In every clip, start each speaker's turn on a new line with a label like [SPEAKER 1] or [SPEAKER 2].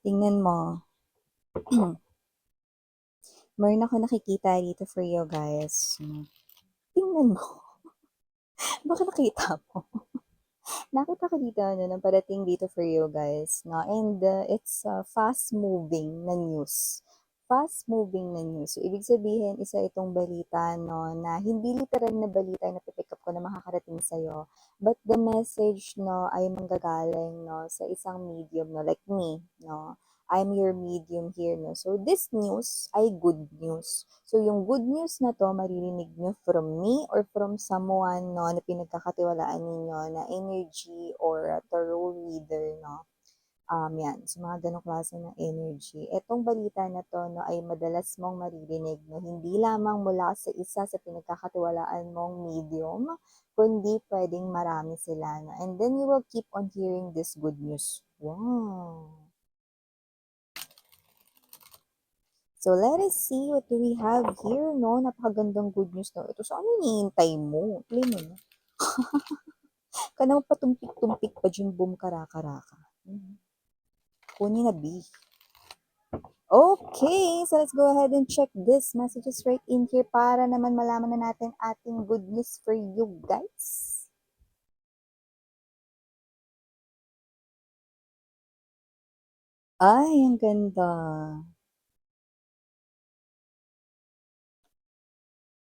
[SPEAKER 1] Tingnan mo. Meron ako nakikita dito for you guys. Tingnan mo. Baka nakita mo. Nakita ko dito na parating dito for you guys. No? And it's fast moving na news. Fast moving na news. So, ibig sabihin, isa itong balita no, na hindi literal na balita na pipick up ko na makakarating sa'yo. But the message no, ay manggagaling no, sa isang medium no, like me. No? I'm your medium here. No? So this news ay good news. So yung good news na to, maririnig nyo from me or from someone no, na pinagkakatiwalaan ninyo na energy or tarot reader. No? Yan, so mga ganong klase ng energy. Etong balita na to no, ay madalas mong maririnig, no, hindi lamang mula sa isa sa pinagkakatiwalaan mong medium, kundi pwedeng marami sila. No? And then you will keep on hearing this good news. Wow! So, let us see what do we have here, no? Napakagandang good news, no? Ito, so ano hinihintay mo? Play mo, no? Kanang patumpik-tumpik pa dyan, boom, karaka-raka. Kunin na B. Okay, so let's go ahead and check this messages right in here para naman malaman na natin ating good news for you guys. Ay, ang ganda.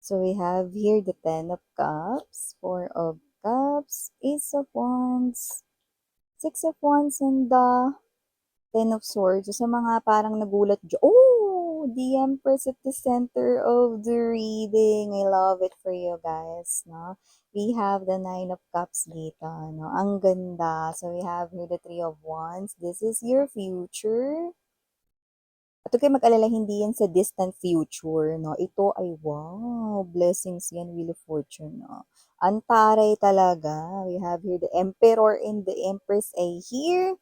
[SPEAKER 1] So we have here the Ten of Cups, Four of Cups, Ace of Wands, Six of Wands, and the Ten of Swords. So, sa mga parang nagulat dyan, oh, the Empress at the center of the reading. I love it for you guys, no? We have the Nine of Cups dito, no? Ang ganda. So, we have here the Three of Wands. This is your future. At huwag kayo mag-alala, hindi yan sa distant future, no? Ito ay, wow, blessings yan, Wheel of Fortune, no? Antaray talaga. We have here the Emperor and the Empress ay here.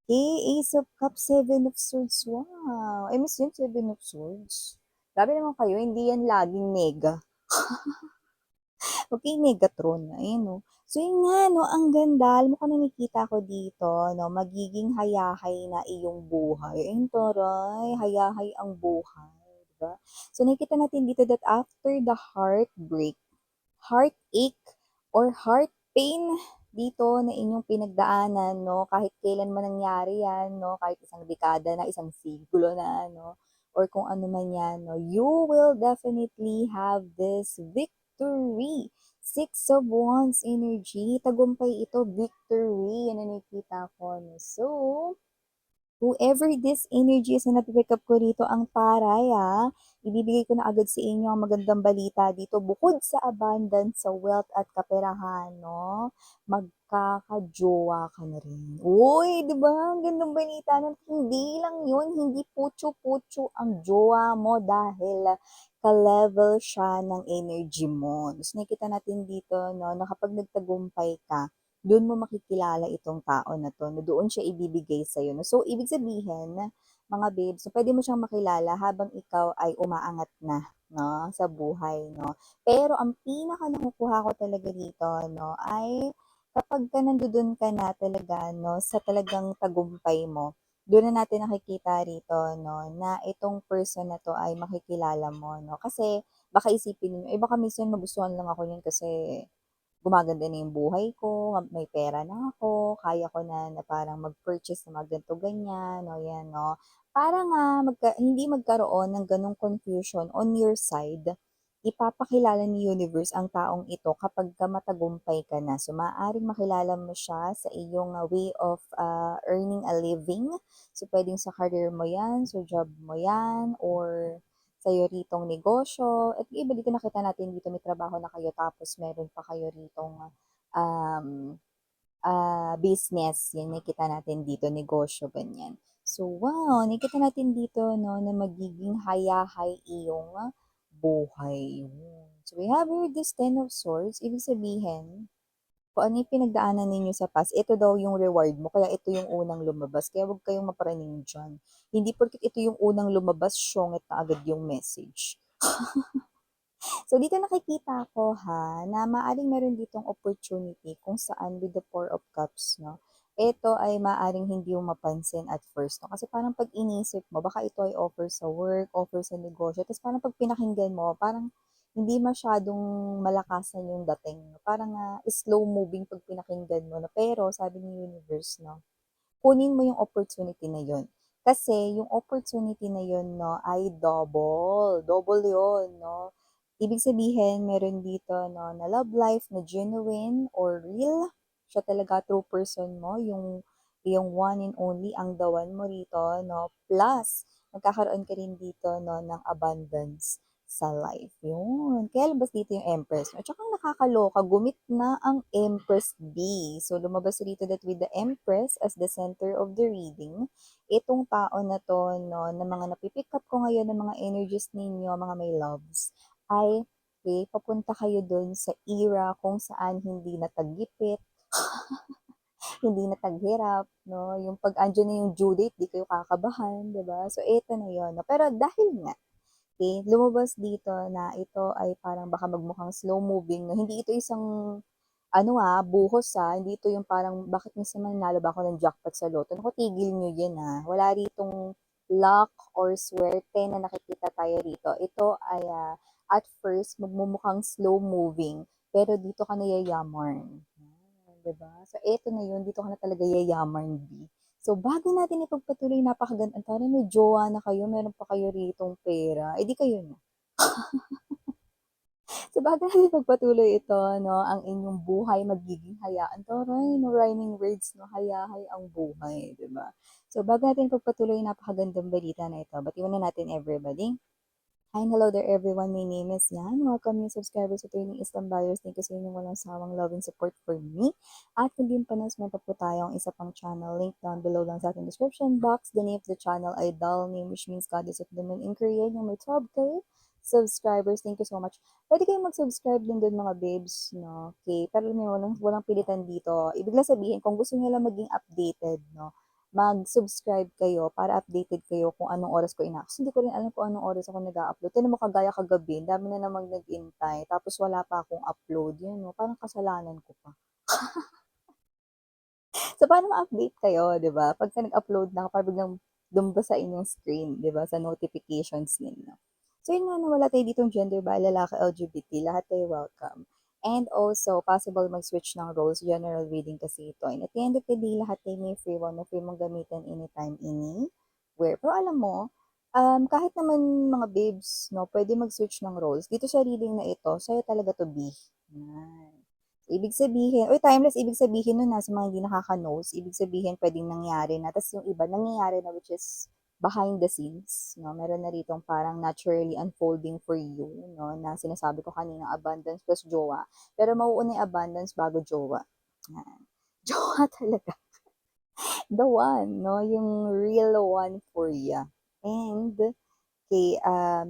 [SPEAKER 1] Okay, Ace of Cups, Seven of Swords. Wow. I miss yun, Seven of Swords. Grabe naman kayo, hindi yan laging nega. Okay, Negatron. Ayun, no. So, yun nga, no, ang ganda. Alam mo kung nakikita ko dito, no, magiging hayahay na iyong buhay. Ayun, taray, hayahay ang buhay. Diba? So, nakikita natin dito that after the heartbreak, heartache, or heart pain dito na inyong pinagdaanan, no? Kahit kailan man nangyari yan, no? Kahit isang dekada na, isang siglo na, no? Or kung ano man yan, no? You will definitely have this victory. Six of Wands energy. Tagumpay ito, victory. Yan ang nakikita ko. No? So, whoever this energy is na napipick up ko rito, ang taray ibibigay ko na agad sa inyo ang magandang balita dito. Bukod sa abundance, sa wealth at kaperahan, no? Magkakajowa ka na rin. Uy, di ba? Ang gandang balita na hindi lang yun, hindi putyo-putyo ang jowa mo dahil ka-level siya ng energy mo. Tapos nakita natin dito, no, na kapag nagtagumpay ka, doon mo makikilala itong tao na to, na doon siya ibibigay sa'yo. No? So, ibig sabihin, mga babes, so pwede mo siyang makilala habang ikaw ay umaangat na no, sa buhay. No? Pero ang pinaka nakukuha ko talaga dito no, ay kapag ka nandoon ka na talaga no, sa talagang tagumpay mo, doon na natin nakikita rito no, na itong person na to ay makikilala mo. No? Kasi baka isipin niyo, eh baka minsan magustuhan lang ako yun kasi gumaganda na yung buhay ko, may pera na ako, kaya ko na parang mag-purchase ng mga ganito, ganyan, no, yan, no. Para nga hindi magkaroon ng ganong confusion on your side, ipapakilala ni universe ang taong ito kapag ka matagumpay ka na. So, maaaring makilala mo siya sa iyong way of earning a living. So, pwedeng sa career mo yan, sa job mo yan, or sa'yo ritong negosyo. At yung iba dito nakita natin dito may trabaho na kayo tapos meron pa kayo ritong um, business. Yan nakita natin dito, negosyo, ganyan. So, wow, nakita natin dito no, na magiging hayahay iyong buhay. So, we have here this Ten of Swords. Ibig sabihin, kung ano yung pinagdaanan ninyo sa past, ito daw yung reward mo, kaya ito yung unang lumabas. Kaya huwag kayong mapraning dyan. Hindi porket ito yung unang lumabas, syongit na agad yung message. So, dito nakikita ko na maaaring meron ditong opportunity kung saan with the Four of Cups, no? ito ay maaaring hindi mo mapansin at first, 'no, kasi parang 'pag inisip mo baka ito ay offer sa work, offer sa negosyo, ta's parang 'pag pinakinggan mo parang hindi masyadong malakasan yung dating, 'no, parang, slow moving 'pag pinakinggan mo, 'no. Pero sabi ni universe, 'no, kunin mo yung opportunity na yun. Kasi yung opportunity na yun 'no, ay double, double yun 'no. Ibig sabihin meron dito 'no, na love life na genuine or real, siya talaga true person mo, yung one and only, ang the one mo rito 'no, plus magkakaroon ka rin dito 'no, ng abundance sa life, yun. Kaya lumabas dito yung Empress 'no, at saka nakakaloka gumitna ang Empress B. So lumabas dito that with the Empress as the center of the reading, itong tao na 'to 'no, na mga napi-pick up ko ngayon ng mga energies ninyo, mga may loves, ay okey, papunta kayo dun sa era kung saan hindi na tagipit, hindi na taghirap 'no, yung 'pag andiyan na yung due date 'di kayo kakabahan, 'di ba? So eto na yun 'no, pero dahil nga lumabas dito na ito ay parang baka magmukhang slow moving 'no, hindi ito isang ano, buhos, hindi ito yung parang, "Bakit minsan mananalo ba ako ng jackpot sa lotto?" Naku, tigil niyo 'yan, wala ritong luck or swerte na nakikita tayo rito. Ito ay, at first magmumukhang slow moving, pero dito ka na yayaman. 'Di ba? So eto na yun, dito ka na talaga yayaman, B. So bago natin ipagpatuloy, napakaganda, parang may jowa na kayo, meron pa kayo ritong pera, eh, di kayo na. So bago natin ipagpatuloy ito 'no, ang inyong buhay magiging hayaan, taray 'no, rhyming words 'no, hayahay ang buhay, 'di ba? So bago natin ipagpatuloy yung napakagandang balita na ito, batiin muna natin everybody. Hi and hello there everyone, my name is Yan. Welcome new subscribers to Turning Island Buyers. Thank you sa inyong walang sawang love and support for me. At kung di pa nas, meron pa po tayong isa pang channel, link down below lang sa ating description box. The name of the channel ay Doll Name, which means Goddess of the Moon in Korean, yung may 12K subscribers. Thank you so much. Pwede kayong mag-subscribe din doon mga babes, no? Okay, pero may walang pilitan dito. Ibig lang sabihin, kung gusto niyo lang maging updated, no, mag-subscribe kayo para updated kayo kung anong oras ko Kasi hindi ko rin alam kung anong oras ako nag-a-upload. Tinan mo kagaya kagabi, ang dami na namang nag-intay, tapos wala pa akong upload. Yun 'no, parang kasalanan ko pa. So, paano ma-update kayo, 'di ba? Pagka nag-upload na ako, parang biglang lumabas sa inyong screen, 'di ba, sa notifications ninyo. So, yun nga 'no, wala tayo ditong gender ba, lalaki, LGBT, lahat tayo welcome. And also, possible mag-switch ng roles, general reading kasi ito. And at the end of the day, lahat tayo may free will na free mong gamitin anytime, anywhere. Pero alam mo, kahit naman mga babes, no, pwede mag-switch ng roles. Dito sa reading na ito, sa'yo talaga to be. Yan. Ibig sabihin uy, timeless, ibig sabihin nun, sa mga hindi nakaka-knows, ibig sabihin puwedeng nangyari na, ta's yung iba nangyayari na, which is behind the scenes 'no, meron na ritong parang naturally unfolding for you 'no, na sinasabi ko kanina, abundance plus jowa. Pero mauuna yung abundance bago jowa, yan. Jowa talaga, the one 'no, yung real one for ya. And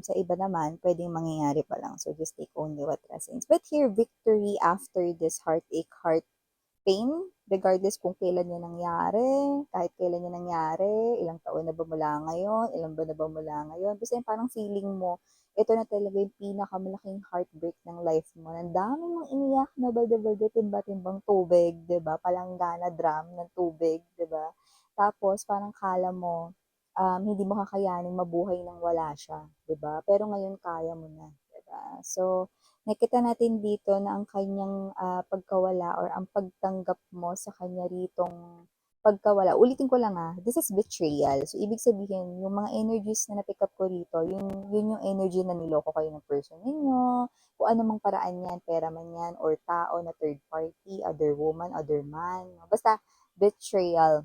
[SPEAKER 1] sa iba naman puwedeng mangyayari pa lang, so just take only what resonates. But here, victory after this heartache, heart pain, regardless kung kailan yan nangyari, kahit kailan yan nangyari, ilang taon na ba mula ngayon, ilang buwan na ba mula ngayon, basta yung parang feeling mo, ito na talaga yung pinakamalaking heartbreak ng life mo. Ang dami mong iniyak na balde-balde, timba-timbang tubig, 'di ba? Palanggana drum ng tubig, 'di ba? Tapos parang akala mo, hindi mo kakayaning mabuhay nang wala siya, 'di ba? Pero ngayon kaya mo na, 'di ba? So, nakita natin dito na ang kanyang, pagkawala or ang pagtanggap mo sa kanya ritong pagkawala, ulitin ko lang, this is betrayal. So, ibig sabihin yung mga energies na na-pick up ko rito, yun yung energy na niloko kayo ng person ninyo, kung anumang paraan yan, pera man yan or tao na third party, other woman, other man, basta betrayal,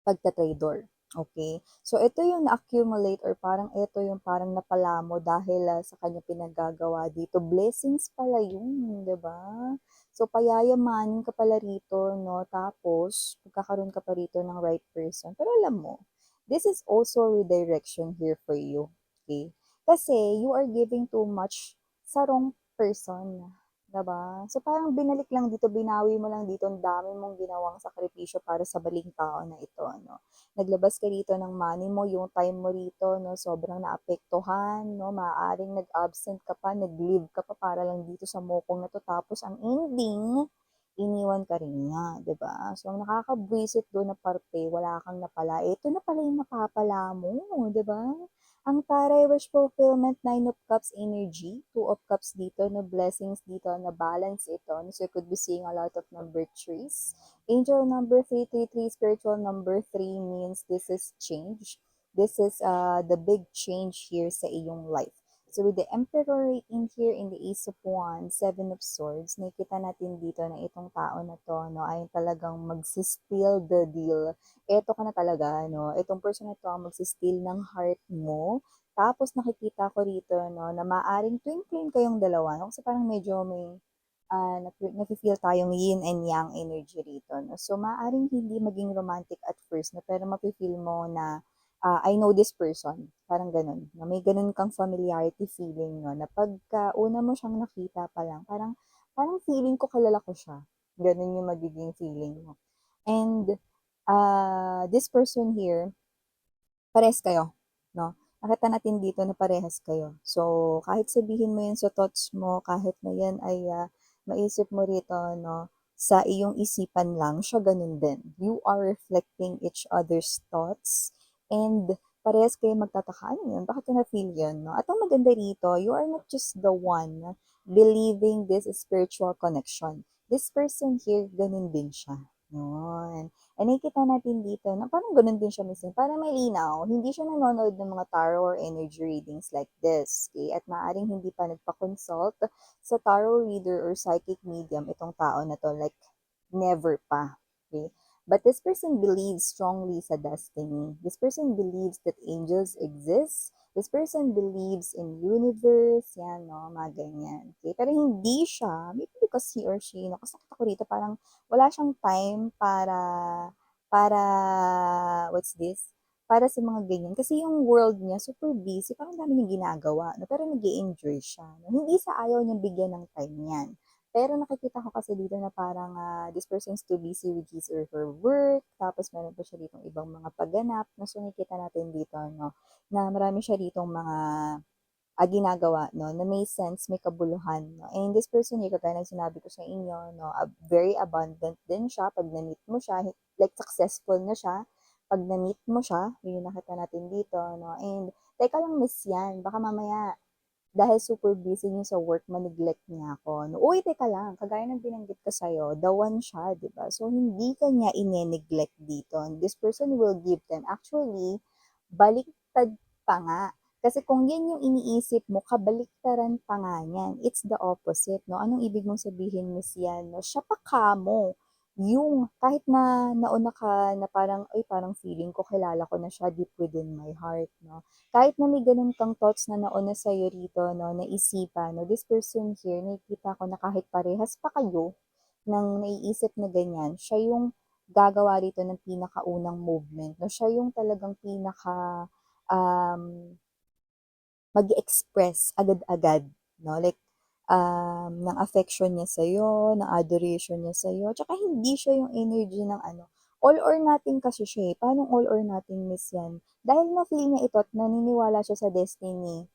[SPEAKER 1] pagta-traitor, okey? So ito yung na-accumulate or parang ito yung parang napala mo dahil, sa kanyang pinaggagawa dito, blessings pala yun, 'di ba? So payayamanin ka pala rito 'no, tapos magkakaroon ka pa rito ng right person. Pero alam mo, this is also redirection here for you, okey? Kasi you are giving too much sa wrong person. 'Di ba? So, parang binalik lang dito, binawi mo lang dito, ang dami mong ginawang sakripisyo para sa baling tao na ito, ano. Naglabas ka rito ng money mo, yung time mo rito, 'no, sobrang naapektuhan, 'no, maaaring nag-absent ka pa, nag-leave ka pa para lang dito sa mokong na 'to, tapos ang ending, iniwan ka rin niya, 'di ba? So, ang nakakabwisit do'n na parte wala kang napala, ito na pala yung napapala mo, 'di ba? Ang taray wish fulfillment, Nine of Cups energy, Two of Cups dito, no blessings dito, na balance ito. No? So you could be seeing a lot of number threes. Angel number 333, spiritual number 3 means this is change. This is the big change here sa iyong life. So with the Emperor in here in the Ace of Wands, Seven of Swords, nakikita natin dito na itong tao na to, no, ay talagang magsisteal the deal. Eto ka na talaga, no, itong person na to ang magsisteal ng heart mo. Tapos nakikita ko rito, no, na maaring twin-twin kayong dalawa, no, kasi parang medyo may nafe-feel tayong yin and yang energy rito, no. So maaring hindi maging romantic at first, no, pero mafe-feel mo na I know this person, parang ganun. Na may ganun kang familiarity feeling, no, na pagka una mo siyang nakita pa lang, parang, parang feeling ko kilala ko siya. Ganun yung magiging feeling mo. And this person here, parehas kayo, no? Nakita natin dito na parehas kayo. So, kahit sabihin mo yan sa thoughts mo, kahit na yan ay maisip mo rito, no? Sa iyong isipan lang, siya ganun din. You are reflecting each other's thoughts and parehas kayo magtataka, ano yun? Bakit ko na-feel yun, no? At ang maganda rito, you are not just the one believing this spiritual connection. This person here, ganun din siya. Yun. Nakikita natin dito na parang gano'n din siya minsan, para malinaw, hindi siya nanonood ng mga tarot or energy readings like this, okay? At maaaring hindi pa nagpa-consult sa tarot reader or psychic medium itong tao na to, like never pa, okay? But this person believes strongly sa destiny. This person believes that angels exist. This person believes in universe, yan, no, mga ganyan. Okay? Pero hindi siya, maybe because he or she, no, kasi nakita ko rito, parang wala siyang time para what's this? Para sa mga ganyan. Kasi yung world niya super busy, parang dami niyang ginagawa, no? Pero nag enjoy siya. No? Hindi sa ayaw niyang bigyan ng time yan. Pero nakikita ko kasi dito na parang this person's too busy with his or her work, tapos meron pa siya ditong ibang mga pagganap. No? So nakikita natin dito, no, na marami siya ditong mga ginagawa, no, na may sense, may kabuluhan, no. And this person here, kagaya ng sinabi ko sa inyo, no, very abundant din siya pag na-meet mo siya, like successful na siya pag na-meet mo siya, yun yung nakita natin dito, no. And teka lang miss yan, baka mamaya dahil super busy niyo sa work, ma-neglect niya ako. No, uy, teka lang, kagaya ng binanggit ko sa'yo, the one siya, di ba? So, hindi ka niya ine-neglect dito. And this person will give them. Actually, baliktad pa nga. Kasi kung yan yung iniisip mo, kabaliktaran pa nga yan. It's the opposite, no? Anong ibig mong sabihin, Miss Yan, no? Siya pa kamo. Yung, kahit na nauna ka na parang, ay, parang feeling ko, kilala ko na siya deep within my heart, no? Kahit na may ganun kang thoughts na nauna sa'yo rito, no, na isipan, no, this person here, nakikita ko na kahit parehas pa kayo ng naiisip na ganyan, siya yung gagawa rito ng pinakaunang movement, no, siya yung talagang pinaka, um, mag-express agad-agad, no? Like, ng affection niya sa'yo, ng adoration niya sa'yo, tsaka hindi siya yung energy ng ano, all or nothing kasi siya eh. Paano all or nothing, miss yan? Dahil na-feel niya ito at naniniwala siya sa destiny,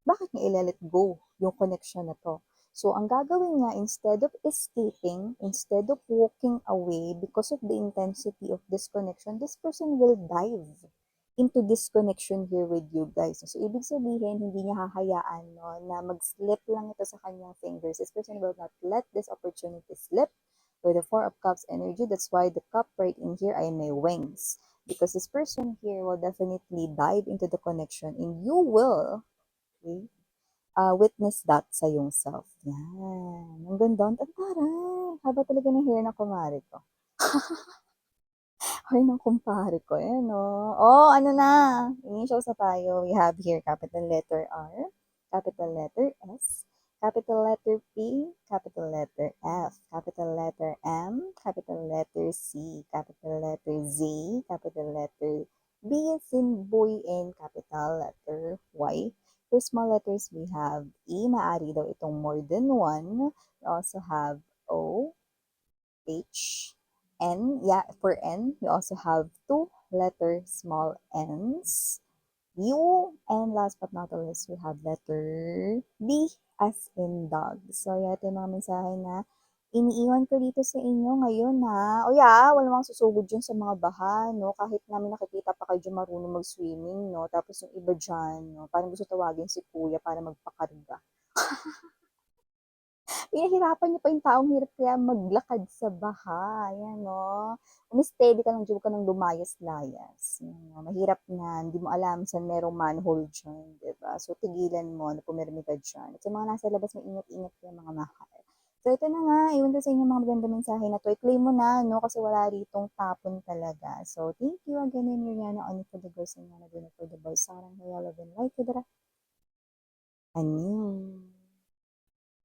[SPEAKER 1] bakit niya ilalet go yung connection na to? So, ang gagawin niya, instead of escaping, instead of walking away because of the intensity of this connection, this person will dive into this connection here with you guys. So, ibig sabihin, hindi niya hahayaan no, na mag-slip lang ito sa kanyang fingers. This person will not let this opportunity slip with the Four of Cups energy. That's why the cup right in here ay may wings. Because this person here will definitely dive into the connection and you will, okay, witness that sa iyong self. Yan. Ang ganda. Ang taray. Haba talaga ng hair na kumari ko. Hair ng kumpare ko. Ayan, oh. Oh, ano na. Initials na tayo. We have here capital letter R, capital letter S, capital letter P, capital letter F, capital letter M, capital letter C, capital letter Z, capital letter B as in boy, and capital letter Y. For small letters, we have E. Maari daw itong more than one. We also have O, H, N. Yeah, for N, we also have two letter small n's. U, and last but not the least, we have letter D as in dog. So, yan ito yung mga mensahe na iniiwan ko dito sa inyo ngayon, ha. Uy, walang mga susugod diyan sa mga baha 'no, kahit namin nakikita pa kayo diyan marunong mag-swimming 'no, tapos yung iba diyan 'no, parang gusto tawagin si kuya para magpakarga. Pinahirapan niyo pa yung taong hirap kaya maglakad sa baha, ayan 'no. Umi-steady ka lang diyan, 'wag ka ng lumayas-layas, yan 'no, mahirap niyan, hindi mo alam saan merong manhole diyan, 'di ba? So, tigilan mo na pumirmi ka diyan at sa mga nasa labas mag-ingat-ingat kayo mga mahal. So, ito na nga, iwan ko sa inyo mga magandang mensahe na 'to, i-claim mo na 'no, kasi wala ritong tapon talaga. So, thank you again and Yuriana, only for the girls and Yana, for the boys. Sarang, love and light, ani.